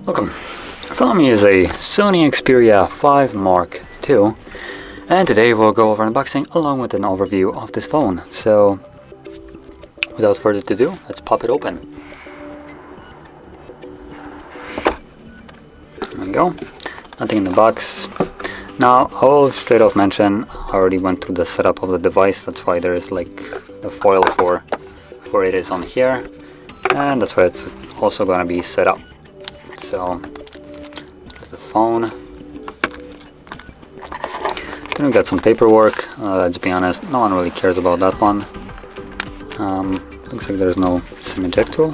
Welcome. Following me is a SONY Xperia 5 Mark II, and today we'll go over unboxing along with an overview of this phone. So without further ado, let's pop it open. There we go. Nothing in the box. Now I'll straight off mention I already went through the setup of the device. That's why there is like the foil for it is on here, and that's why it's also going to be set up. So there's the phone. Then we got some paperwork. Let's be honest, no one really cares about that one. Looks like there's no SIM eject tool.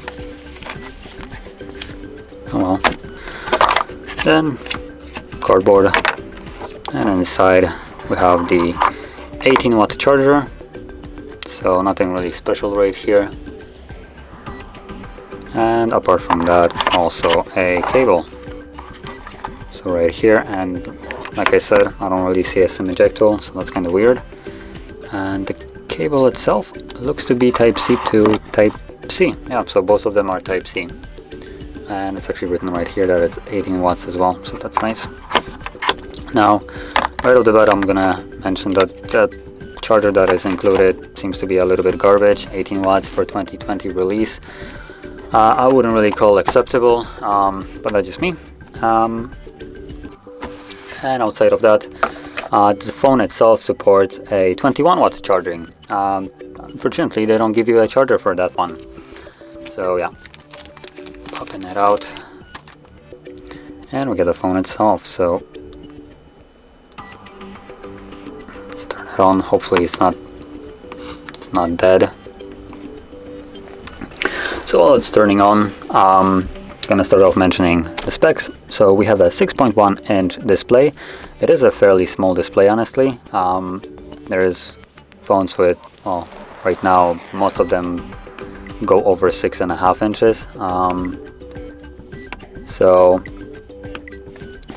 Oh well. Then cardboard, and inside we have the 18-watt charger. So nothing really special right here. And apart from that, also a cable. So right here, and like I said, I don't really see a SIM eject tool, so that's kind of weird. And the cable itself looks to be Type-C to Type-C. Yeah, so both of them are Type-C. And it's actually written right here that it's 18 watts as well, so that's nice. Now, right off the bat, I'm gonna mention that the charger that is included seems to be a little bit garbage. 18 watts for 2020 release. I wouldn't really call acceptable, but that's just me. And outside of that, the phone itself supports a 21 watt charging. Unfortunately, they don't give you a charger for that one. So yeah, popping it out, and we get the phone itself. So let's turn it on. Hopefully, it's not dead. So while it's turning on, I'm gonna start off mentioning the specs. So we have a 6.1 inch display. It is a fairly small display, honestly. There's phones with, well, right now most of them go over 6.5 inches. So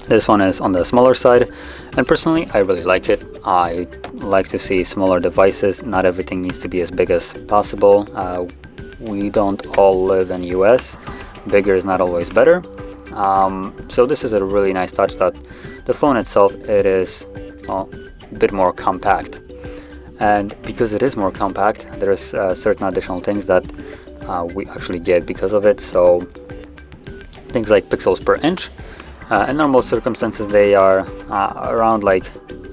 this one is on the smaller side, and personally I really like it. I like to see smaller devices. Not everything needs to be as big as possible. We don't all live in US. Bigger is not always better. So this is a really nice touch that the phone itself, it is, well, a bit more compact. And because it is more compact, there's certain additional things that we actually get because of it. So things like pixels per inch. In normal circumstances, they are around like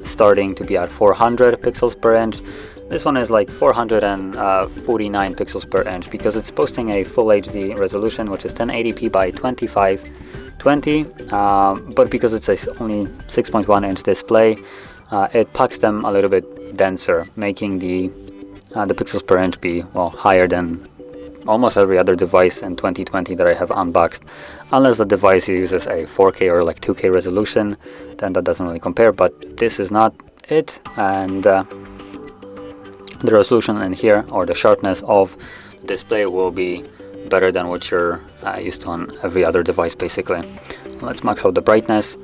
starting to be at 400 pixels per inch. This one is like 449 pixels per inch because it's posting a full HD resolution, which is 1080p by 2520. But because it's only 6.1 inch display, it packs them a little bit denser, making the pixels per inch be, well, higher than almost every other device in 2020 that I have unboxed. Unless the device uses a 4K or like 2K resolution, then that doesn't really compare. But this is not it, and the resolution in here, or the sharpness of the display, will be better than what you're used to on every other device basically. Let's max out the brightness,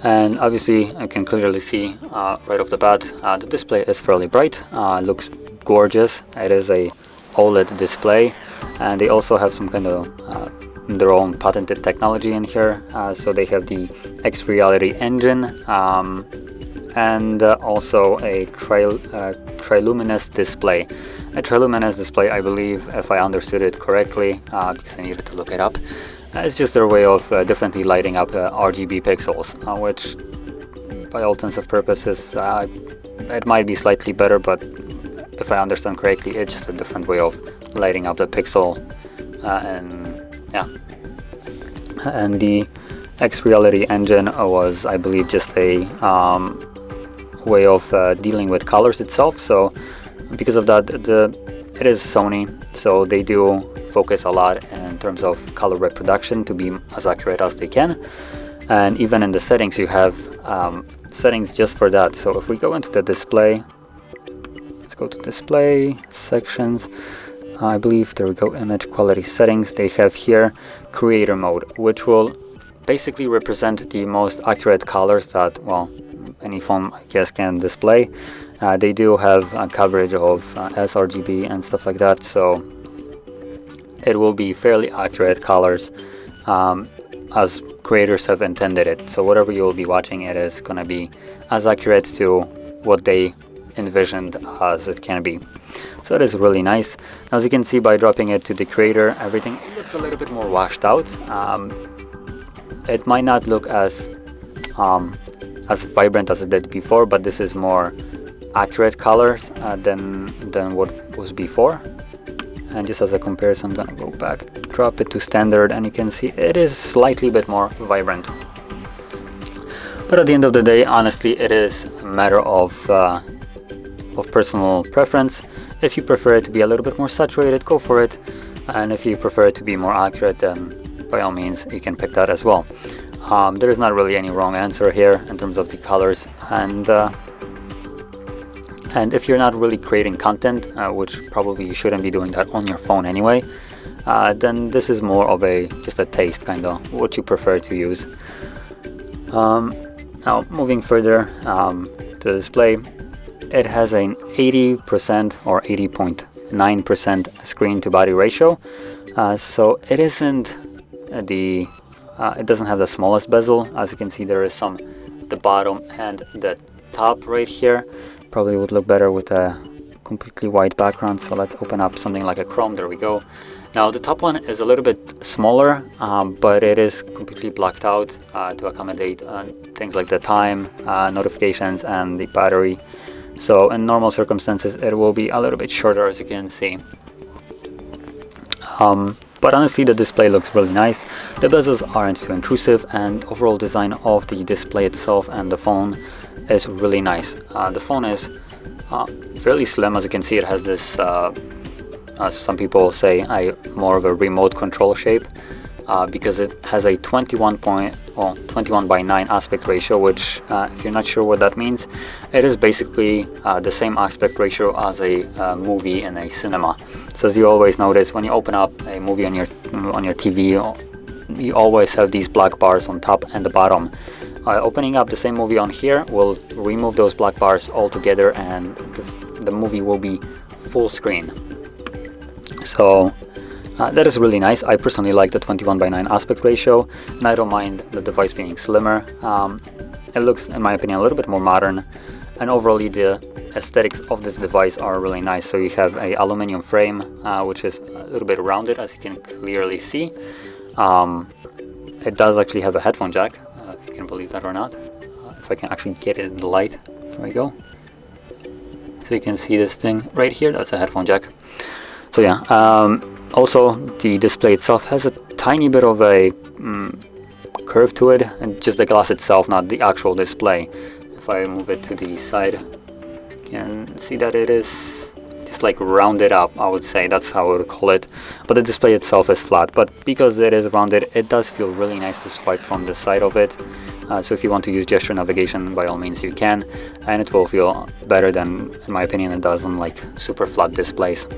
and obviously I can clearly see right off the bat the display is fairly bright. Looks gorgeous. It is a OLED display, and they also have some kind of their own patented technology in here. So they have the X-Reality engine, and also a triluminous display. A triluminous display, I believe, if I understood it correctly, because I needed to look it up, it's just their way of differently lighting up RGB pixels, which by all intents and purposes, it might be slightly better, but if I understand correctly, it's just a different way of lighting up the pixel, and yeah. And the X-Reality engine was, I believe, just a way of dealing with colors itself. So because of that, it is Sony, so they do focus a lot in terms of color reproduction to be as accurate as they can. And even in the settings, you have settings just for that. So if we go into the display, let's go to display sections. I believe there we go, image quality settings. They have here creator mode, which will basically represent the most accurate colors that, well, any phone, I guess, can display. They do have coverage of sRGB and stuff like that, so it will be fairly accurate colors as creators have intended it. So whatever you will be watching, it is going to be as accurate to what they envisioned as it can be. So it is really nice. As you can see, by dropping it to the creator, everything looks a little bit more washed out. It might not look as vibrant as it did before, but this is more accurate colors than what was before. And just as a comparison, I'm gonna go back, drop it to standard, and you can see it is slightly bit more vibrant. But at the end of the day, honestly, it is a matter of personal preference. If you prefer it to be a little bit more saturated, go for it. And if you prefer it to be more accurate, then by all means, you can pick that as well. There is not really any wrong answer here in terms of the colors. And if you're not really creating content, which probably you shouldn't be doing that on your phone anyway, then this is more of just a taste, kind of what you prefer to use. Now moving further, the display, it has an 80% or 80.9% screen to body ratio, so it isn't it doesn't have the smallest bezel. As you can see, there is some at the bottom and the top right here. Probably would look better with a completely white background, so let's open up something like a Chrome. There we go. Now the top one is a little bit smaller, but it is completely blacked out to accommodate things like the time, notifications, and the battery. So in normal circumstances it will be a little bit shorter, as you can see. But honestly, the display looks really nice. The bezels aren't too intrusive, and overall design of the display itself and the phone is really nice. The phone is fairly slim. As you can see, it has this, as some people say, more of a remote control shape, because it has a 21 by 9 aspect ratio, which if you're not sure what that means, it is basically the same aspect ratio as a movie in a cinema. So as you always notice, when you open up a movie on your TV, you always have these black bars on top and the bottom. Opening up the same movie on here will remove those black bars altogether, and the movie will be full screen. So that is really nice. I personally like the 21 by 9 aspect ratio, and I don't mind the device being slimmer. It looks, in my opinion, a little bit more modern, and overall the aesthetics of this device are really nice. So you have a aluminum frame, which is a little bit rounded, as you can clearly see. It does actually have a headphone jack, if you can believe that or not. If I can actually get it in the light, there we go. So you can see this thing right here, that's a headphone jack. So yeah, also the display itself has a tiny bit of a curve to it, and just the glass itself, not the actual display. If I move it to the side, you can see that it is just like rounded up, I would say. That's how I would call it. But the display itself is flat, but because it is rounded, it does feel really nice to swipe from the side of it. So if you want to use gesture navigation, by all means you can, and it will feel better than, in my opinion, it does on like super flat displays.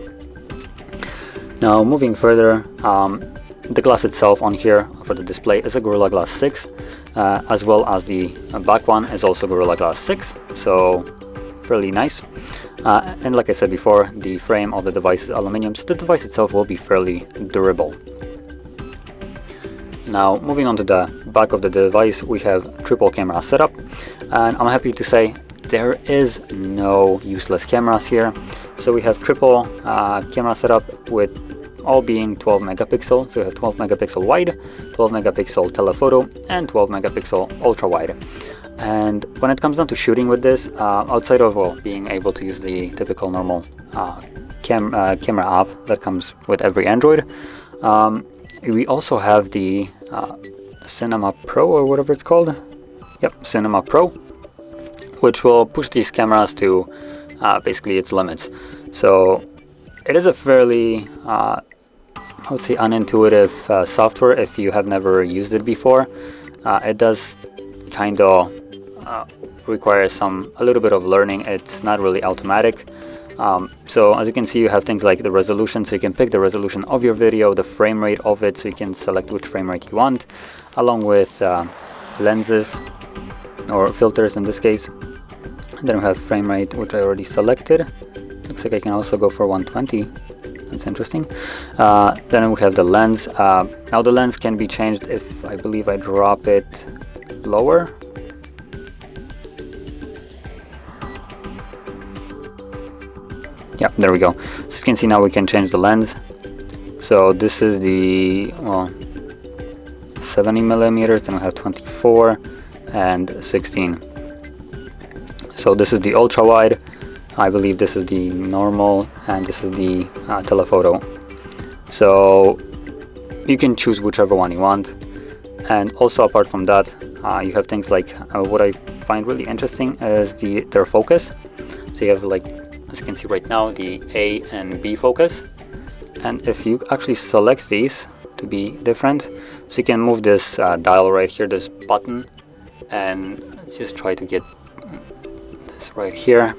Now moving further, the glass itself on here for the display is a Gorilla Glass 6, as well as the back one is also Gorilla Glass 6, so fairly nice. And like I said before, the frame of the device is aluminum, so the device itself will be fairly durable. Now moving on to the back of the device, we have triple camera setup, and I'm happy to say there is no useless cameras here. So we have triple camera setup with all being 12 megapixel. So we have 12 megapixel wide, 12 megapixel telephoto, and 12 megapixel ultra wide. And when it comes down to shooting with this, outside of being able to use the typical normal camera app that comes with every Android, we also have the Cinema Pro, or whatever it's called. Yep, Cinema Pro, which will push these cameras to basically its limits. So it is a fairly, I would say, unintuitive software if you have never used it before. It does kind of require a little bit of learning. It's not really automatic. So as you can see, you have things like the resolution, so you can pick the resolution of your video, the frame rate of it, so you can select which frame rate you want, along with lenses or filters in this case. Then we have frame rate, which I already selected. Looks like I can also go for 120. That's interesting. Then we have the lens. Now the lens can be changed if I believe I drop it lower. Yeah, there we go. So as you can see, now we can change the lens. So this is the 70 millimeters, then we have 24 and 16. So this is the ultra wide. I believe this is the normal, and this is the telephoto. So you can choose whichever one you want. And also apart from that, you have things like what I find really interesting is their focus. So you have, like, as you can see right now, the A and B focus. And if you actually select these to be different, so you can move this dial right here, this button, and let's just try to get this right here.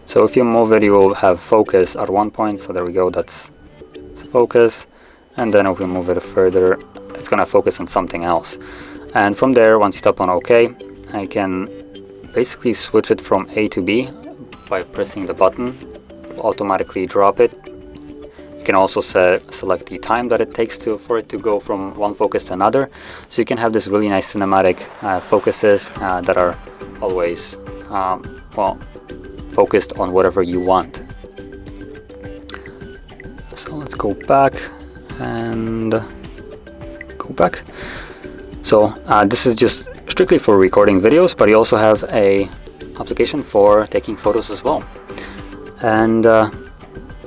So if you move it, you will have focus at one point. So there we go, that's focus. And then if we move it further, it's gonna focus on something else. And from there, once you tap on OK, I can basically switch it from A to B by pressing the button, automatically drop it. You can also select the time that it takes for it to go from one focus to another. So you can have this really nice cinematic focuses that are always focused on whatever you want. So let's go back and go back. So this is just strictly for recording videos, but you also have a application for taking photos as well. And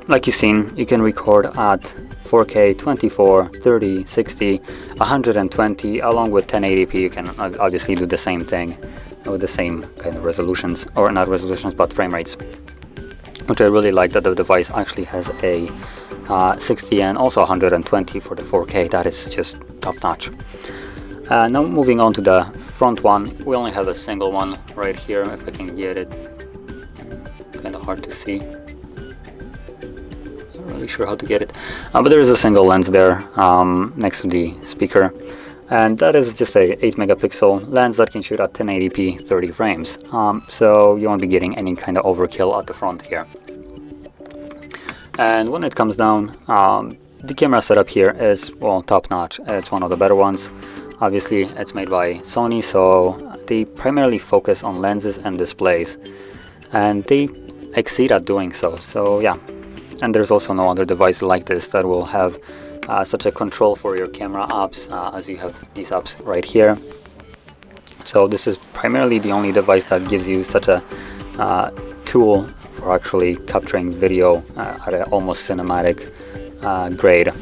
like you've seen, you can record at 4K, 24, 30, 60, 120, along with 1080p. You can obviously do the same thing with the same kind of resolutions, or not resolutions, but frame rates, which I really like that the device actually has a 60 and also 120 for the 4K. That is just top notch. Now moving on to the front one, we only have a single one right here. If I can get it, it's kind of hard to see. Not really sure how to get it, but there is a single lens there next to the speaker, and that is just a 8 megapixel lens that can shoot at 1080p 30 frames. So you won't be getting any kind of overkill at the front here. And when it comes down, the camera setup here is, well, top notch. It's one of the better ones. Obviously, it's made by Sony, so they primarily focus on lenses and displays, and they exceed at doing so. So yeah, and there's also no other device like this that will have such a control for your camera apps as you have these apps right here. So this is primarily the only device that gives you such a tool for actually capturing video at an almost cinematic grade.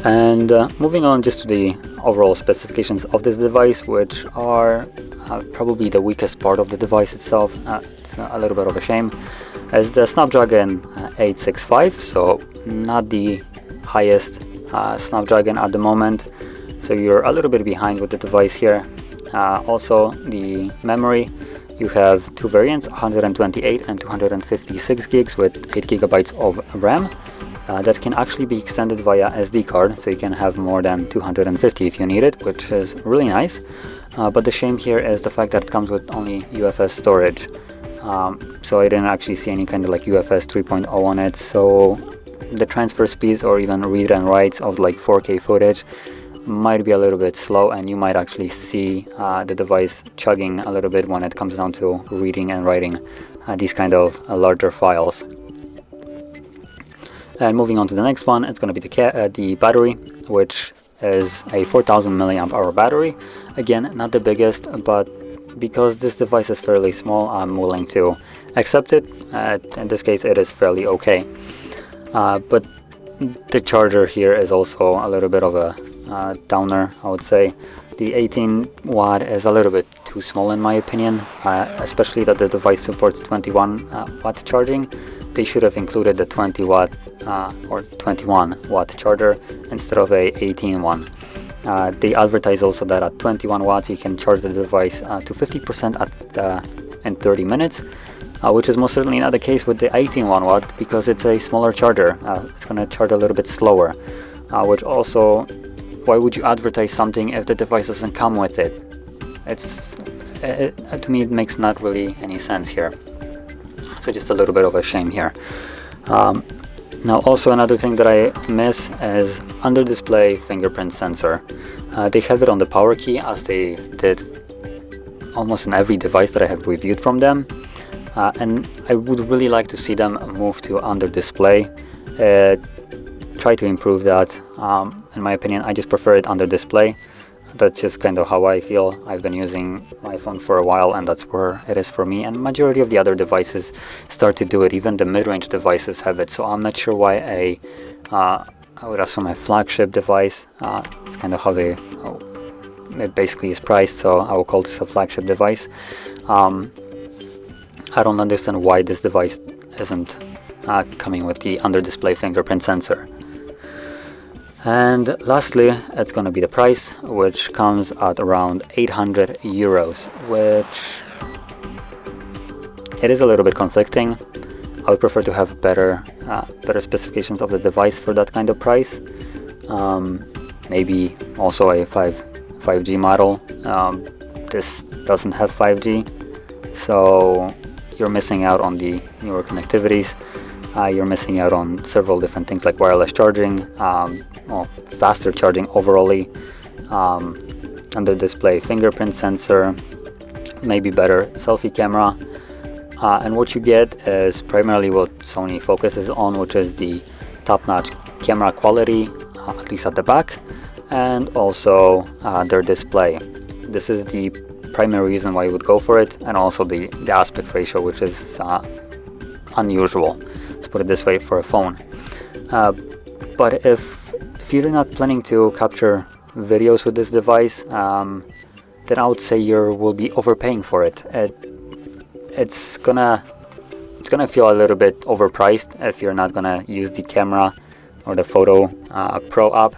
And moving on just to the overall specifications of this device, which are probably the weakest part of the device itself. It's a little bit of a shame, as the Snapdragon 865, so not the highest Snapdragon at the moment, so you're a little bit behind with the device here. Also the memory, you have two variants, 128 and 256 gigs with 8 gigabytes of RAM. That can actually be extended via SD card, so you can have more than 250 if you need it, which is really nice. But the shame here is the fact that it comes with only UFS storage. So I didn't actually see any kind of like UFS 3.0 on it, so the transfer speeds or even read and writes of like 4K footage might be a little bit slow, and you might actually see the device chugging a little bit when it comes down to reading and writing these kind of larger files. And moving on to the next one, it's going to be the battery, which is a 4000 milliamp hour battery. Again, not the biggest, but because this device is fairly small, I'm willing to accept it. In this case, it is fairly okay. But the charger here is also a little bit of a downer, I would say. The 18 watt is a little bit too small in my opinion, especially that the device supports 21 watt charging. They should have included the 20 watt or 21 watt charger instead of a 18 one. They advertise also that at 21 watts you can charge the device to 50% in 30 minutes, which is most certainly not the case with the 18 watt because it's a smaller charger. It's going to charge a little bit slower, which also, why would you advertise something if the device doesn't come with it? to me it makes not really any sense here. So just a little bit of a shame here. Now also another thing that I miss is under display fingerprint sensor. They have it on the power key, as they did almost in every device that I have reviewed from them, and I would really like to see them move to under display. Try to improve that. In my opinion, I just prefer it under display. That's just kind of how I feel. I've been using my phone for a while, and that's where it is for me, and majority of the other devices start to do it. Even the mid-range devices have it, so I'm not sure why I would assume a flagship device, it's kind of how it basically is priced, so I will call this a flagship device. I don't understand why this device isn't coming with the under display fingerprint sensor. And lastly, it's going to be the price, which comes at around 800 euros, which it is a little bit conflicting. I would prefer to have better specifications of the device for that kind of price. Maybe also a 5G model. This doesn't have 5G, so you're missing out on the newer connectivities. You're missing out on several different things like wireless charging, faster charging overall, under display fingerprint sensor, maybe better selfie camera, and what you get is primarily what Sony focuses on, which is the top-notch camera quality, at least at the back, and also their display. This is the primary reason why you would go for it, and also the aspect ratio, which is unusual, let's put it this way, for a phone. But if you're not planning to capture videos with this device, then I would say you will be overpaying for it. It's gonna feel a little bit overpriced if you're not gonna use the camera or the photo pro app,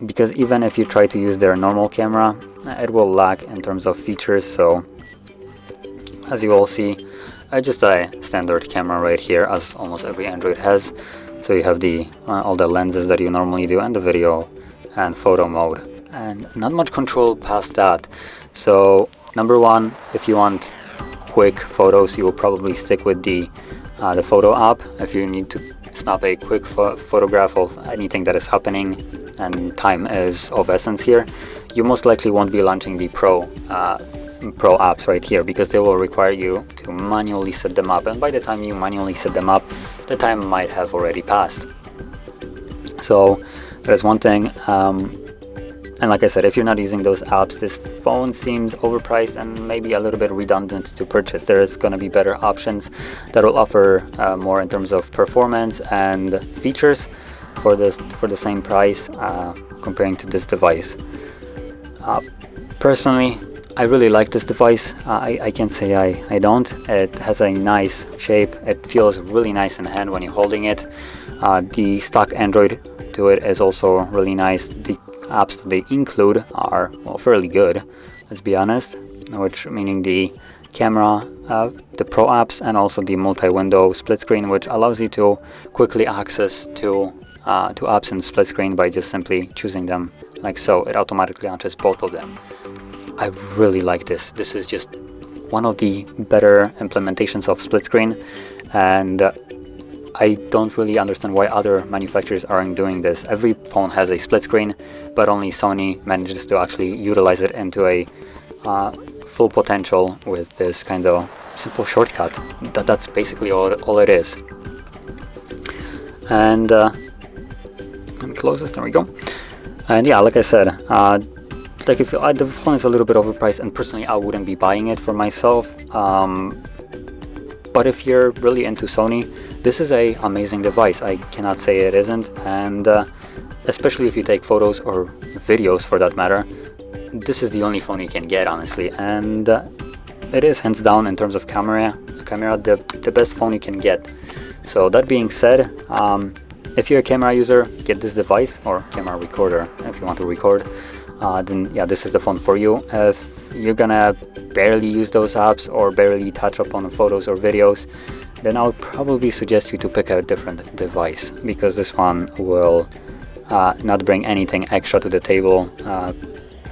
because even if you try to use their normal camera, it will lack in terms of features. So as you all see, just a standard camera right here, as almost every Android has. So you have the all the lenses that you normally do, and the video and photo mode, and not much control past that. So number one, if you want quick photos, you will probably stick with the photo app. If you need to snap a quick photograph of anything that is happening and time is of essence here, you most likely won't be launching the Pro apps right here, because they will require you to manually set them up, and by the time you manually set them up, the time might have already passed. So that is one thing. And like I said, if you're not using those apps, this phone seems overpriced and maybe a little bit redundant to purchase. There is going to be better options that will offer more in terms of performance and features for the same price, comparing to this device. Personally, I really like this device. I can't say I don't. It has a nice shape. It feels really nice in the hand when you're holding it. The stock Android to it is also really nice. The apps that they include are, well, fairly good, let's be honest, which meaning the camera, the Pro apps, and also the multi-window split screen, which allows you to quickly access to apps in split screen by just simply choosing them like so. It automatically launches both of them. I really like this. This is just one of the better implementations of split screen, and I don't really understand why other manufacturers aren't doing this. Every phone has a split screen, but only Sony manages to actually utilize it into a full potential with this kind of simple shortcut. That's basically all it is. And let me close this. There we go. And yeah, like I said, like if the phone is a little bit overpriced, and personally I wouldn't be buying it for myself. But if you're really into Sony, this is a amazing device. I cannot say it isn't, and especially if you take photos or videos for that matter, this is the only phone you can get, honestly. And it is hands down in terms of camera the best phone you can get. So that being said, if you're a camera user, get this device, or camera recorder if you want to record, then yeah, this is the phone for you. If you're gonna barely use those apps or barely touch up on photos or videos, then I would probably suggest you to pick a different device, because this one will not bring anything extra to the table,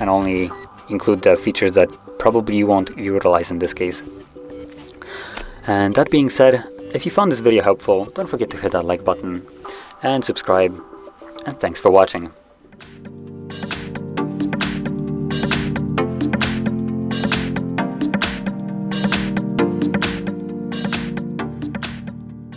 and only include the features that probably you won't utilize in this case. And that being said, if you found this video helpful, don't forget to hit that like button and subscribe, and thanks for watching.